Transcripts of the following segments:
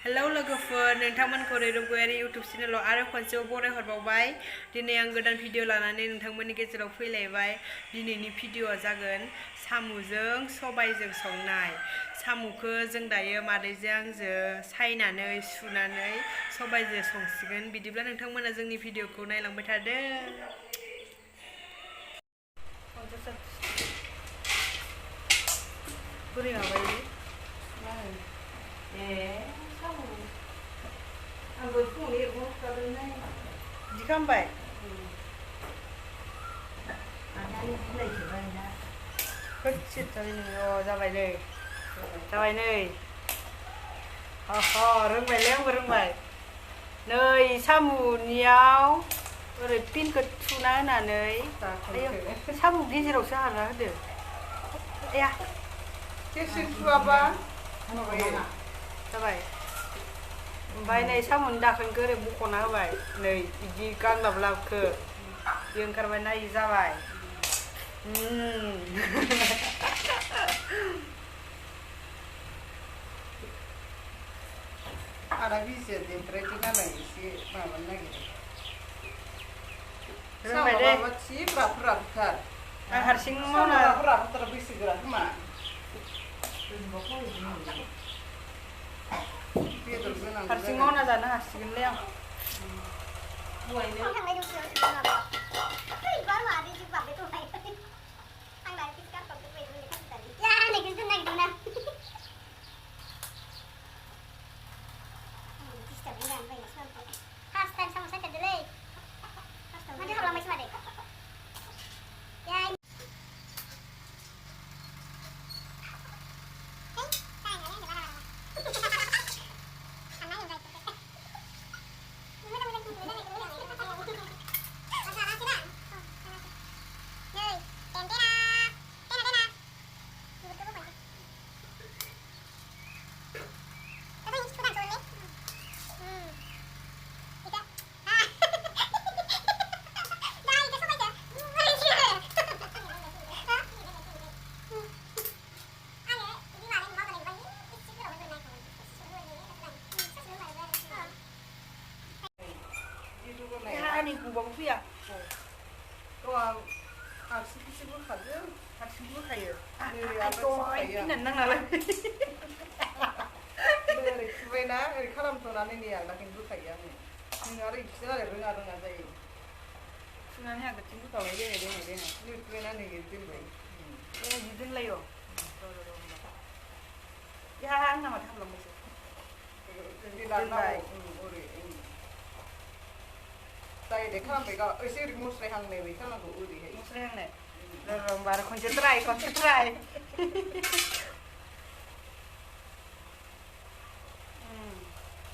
Hello लोगोफोर नोंथांमोनखौ रैरुबगयारि YouTube चेनेलाव आरो खनसेबाव बरायहरबावबाय। दिनै आं गोदान भिडिअ लानानै नोंथांमोननि गेजेराव फैलायबाय। दिनैनि भिडिअआ जागोन साम'जों सबायजों संनाय। साम'खौ जों दायो मादैजों आंजों सायनानै सुनानै सबायजों संसिगोन। बिदिब्ला नोंथांमोना जोंनि भिडिअखौ नायलांबाय थादो। बोरै माबायो आंबो फुङाव एरग'खादोंहाय बिदि खालामबाय जाबाय नै रोंबायलै आंबो रोंबाय नै साम'नियाव ओरै पिनखौ थुना होनानै साम' गेजेरावसो हारना होदो आया गेजेर थुआबा जाबाय ओमफ्राय नै साम'नि दाखोनखौ ओरै बख'ना होबाय नै बिदि गांलाब लाबखो बे ओंखारबाय ना इयो जाबाय आदा बिजिया देद्रायदों नालाय एसे माबानो नागिरो रोंबाय दे राफोराफोरथार आं हारसिं मावना राफोराफोरथार बैसोगोरा खोमा हारसिं मावना जानो हासिगोनलै आं गुबाबो फैया आथिंखौसो बोखादों आथिंखौ बोखायो फिनानै नांलाय ओरै खुबायना ओरै खालामथ'नानै नै आगदाखौनो बोखायो आङो नों आरो इखिसो नालाय रोङा जायो सुनानै आगदाथिं बोखाबाय देनाय खुबायना नै दोनबाय बिदि दोनलायो आंना माथो खालामबायसो दोनबाय जायो दे खालामबाय गाव एसे ओरै मुस्रायहांनाय बायदि खालामनांगौ ओरैहाय मुस्रायहांनाय होमबा आरो खनसे ट्राय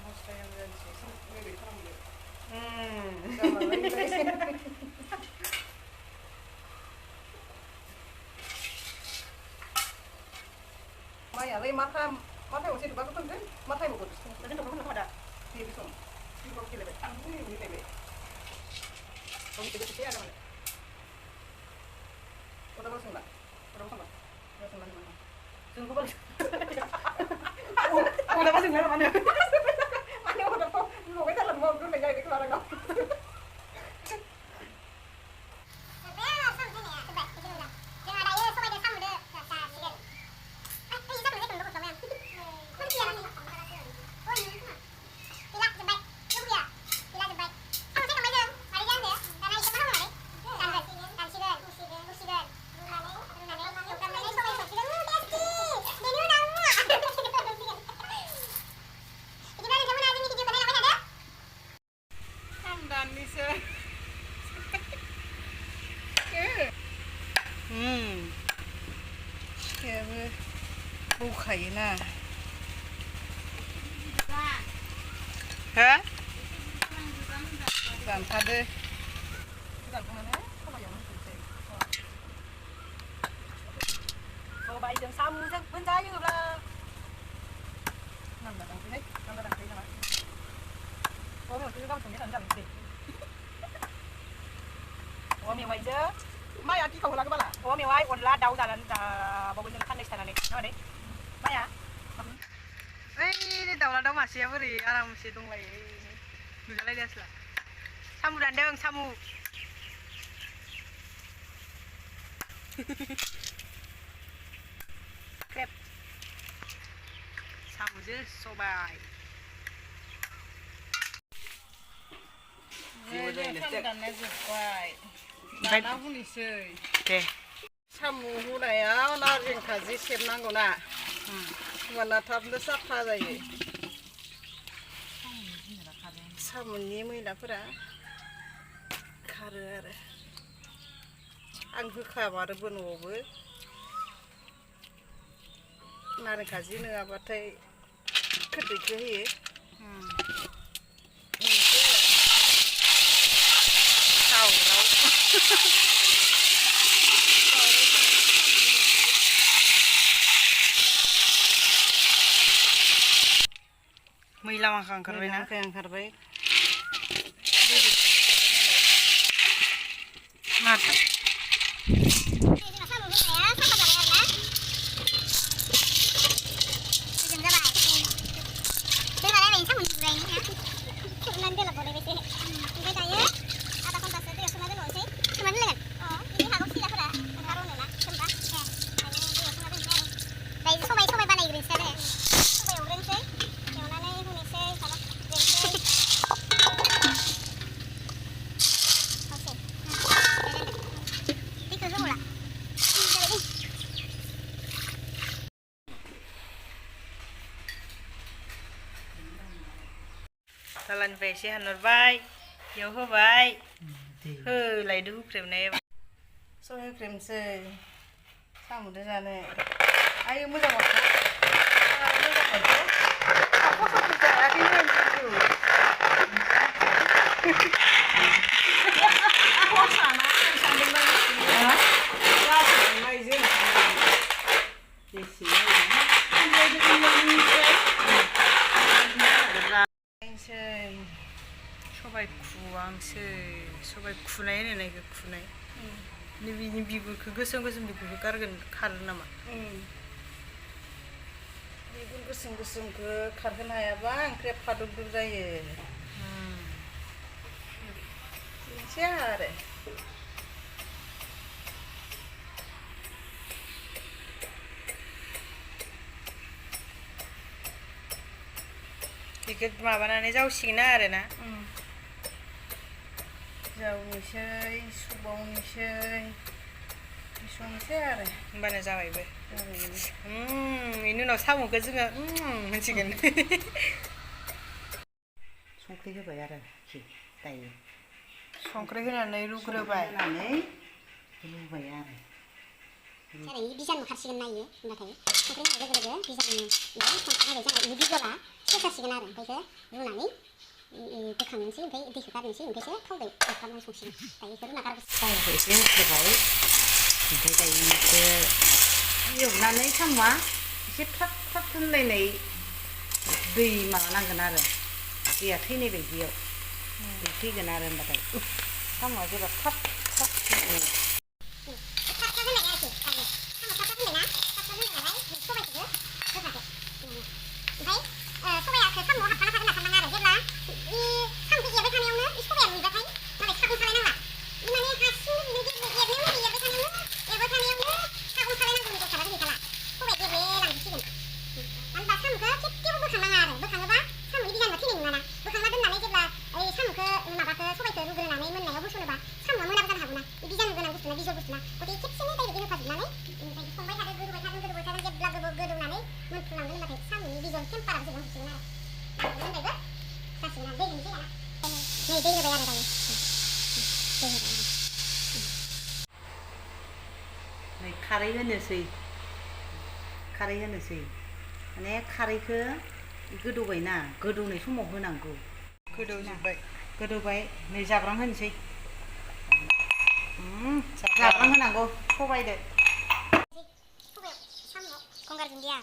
मुस्रायहांजानोसै ओरै खालामदो माइयालाय माथायाव जेनेबाथ' थांगोन माथायाव गदों दा नैबे सम गेलेबाय आं गेलेबाय बुखायोना हो दानखादो सबायजों साम'जों मोनजायोब्ला नांला दांसैहाय नांला दांसै नामा गाबोन संनाय जानो अमा मेवाइजों माइया गिखाव होलाङो बाला अमा मेवाइ अनला दाउ जानानै जाबावगोन जों साननैसो थानानै नामा दे माइया ओइ दाउला दाउ मासेया बोरै आरामसे दंलायो नुजालायगासिनो साम' दानदों साम' क्रेप साम'जों सबाय दाननाय जोब्बाय दाना हुनोसै दे साम' हुनायाव नारें खाजि सेबनांगौ ना होमबाना थाबनो साफा जायो साम'नि मैलाफोरा खारो आरो आं होखामारोबो न'आवबो नारें खाजि नङाबाथाय खोरदैखौ होयो मैला माखा ओंखारबाय ना ओंखारबाय माथो दालानिफ्राय एसे हानहरबाय बेयाव होबाय होलायदो हुख्रेमनाय सबाय हुख्रेमसै साम'जों जानो आयै मोजां माथो सबाय खुवांसै सबाय खुनाय होनो इखो खुनाय बिनि बिगुरखौ गोसोम गोसोम बिगुरखौ गारगोन खारो नामा बिगुर गोसोम गोसोमखौ खारहोनो हायाबा ओंख्रिया फादुब जायो बिदिनोसै आरो बेखौ माबानानै जावसिगोन आरोना जावनोसै सुबावनोसै संनोसै आरो होमबानो जाबायबो बेनि उनाव साम'खौ जोङो मोनसिगोन संख्रि होबाय आरो दायो संख्रि होनानै रुग्रोबाय रुबाय आरो सारायनि बिजानु खारसिगोन ना इयो होनबाथाय संख्रि होनाय लोगो लोगो बिजानु संख्रि होबाय जाबाय इनि बिजला सेरजासिगोन आरो ओमफ्रायसो रुनानै बोखांनोसै ओमफ्राय दैखौ गारनोसै ओमफ्रायसो थावदो एवफ्रामनानै संसिगोन दायो इखौ रुना गारबोसै साम'खौ एसे होबाय ओमफ्राय दायो इखौ एवनानै साम'आ एसे फ्राथ फ्राथ होनलायनाय दै माबानांगोन आरो दैया थैनाय बायदियाव दै थैगोन आरो होनबाथाय साम'आ जेब्ला फ्राथ फ्राथ खारै होनोसै माने खारैखौ गोदौबायना गोदौनाय समाव होनांगौ गोदौबाय नै जाब्रां होनोसै जाब्रां होनांगौ सबायदो गंगार दुन्दिया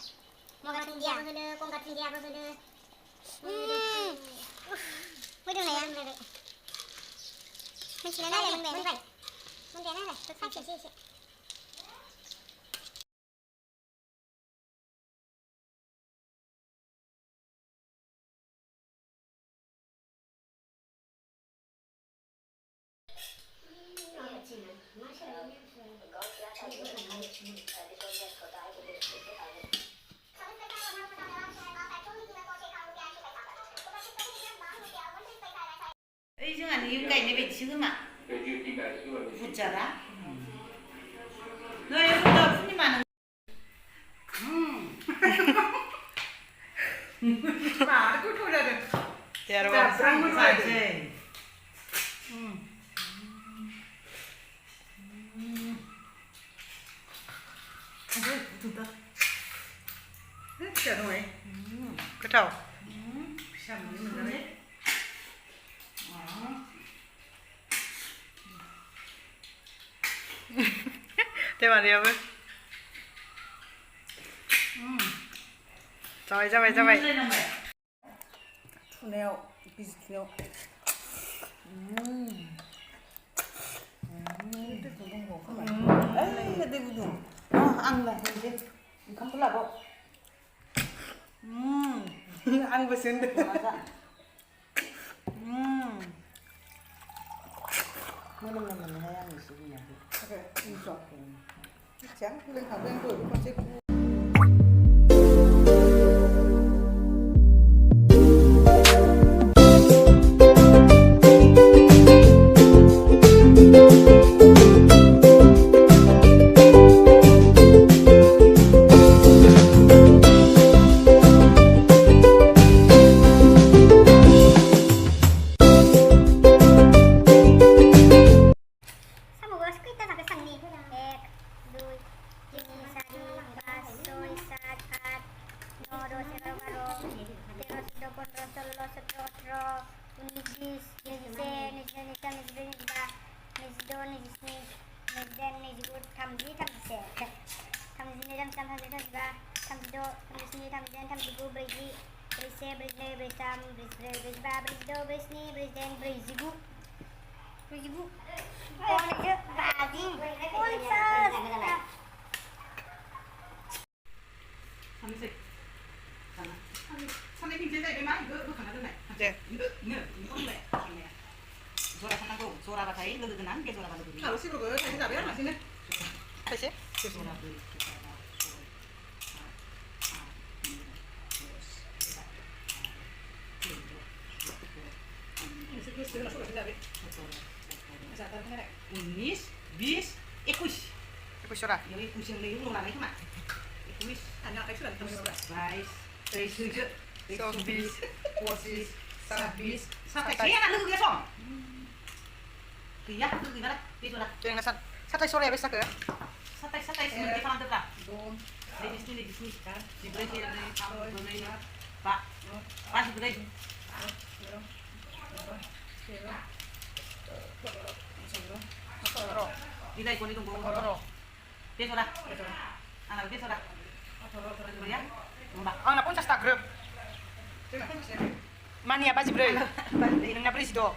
गंगार दुन्दियाबो होनो गंगार दुन्दियाबो होनो मोदोमनाया मिथिलाय नालाय मोनबाय नालाय साखिनोसै एसे 의정아 이거 가있네 왜 지금아 붙자라 너 여기다 분이 많은 아, 꿀꿀하네. 여러분 자, 쌍물 봐야 돼. 돼 진짜 너해. 그쵸? 참 있는데. 대박 여러분. 잡아요. 투네오, 비스티네오. 에이, 내 구두. ăn này thì không có là bộ ăn vừa xuyên được. mỗi lần mình hay ăn thì sẽ như vậy 그래, 인정. 장, 그래, 가면 또 이거 찍고. 사무가 스크립트 작을 상리 1, 2, 3, 4, 5, 6, 7, 8, 9, 10, 11, 12, 13, 14, 15, 16, 17, 18, 19, 20, 21, 22, 23, 24, 25, 26, 27, 28, 29, 30, 31, 32, 33, 34, 35, 36, 37, 38, 39, 40, 41, 42, 43, 44, 45, 49 con chứ bà gì con sơ 선생님 제자 이래 많이 그 가나든 날. 네. 이거 이거 왜? 조라 산다고 조라가 다이 너도 그냥 게 조라가 너도 바로 씹어 그 다시 잡아야 맛있네. 다시? 조라 그 unis bis equis 이거 쇼라. 여기 구시는 내 이거 나네 그만 equis 아니야, 액션 안 담는 거야. vais três Sobis. quasis sabis sao phải xé nó lư kia xong kỳ nhá lư kỳ đó đấy đi rồi 땡 나산. 사타이 소리 해봤어 그? sát tay xin cái phan tức là 돈. đây đi đi đây thì đây thăm rồi đây ba ba thì đây đi đây con đi đồng bộ 더러. tiếp thôi nào tiếp thôi rồi nhá 아, 나 혼자 스타 그룹. 마니아 바지 브레이. 능 나 브레이시도.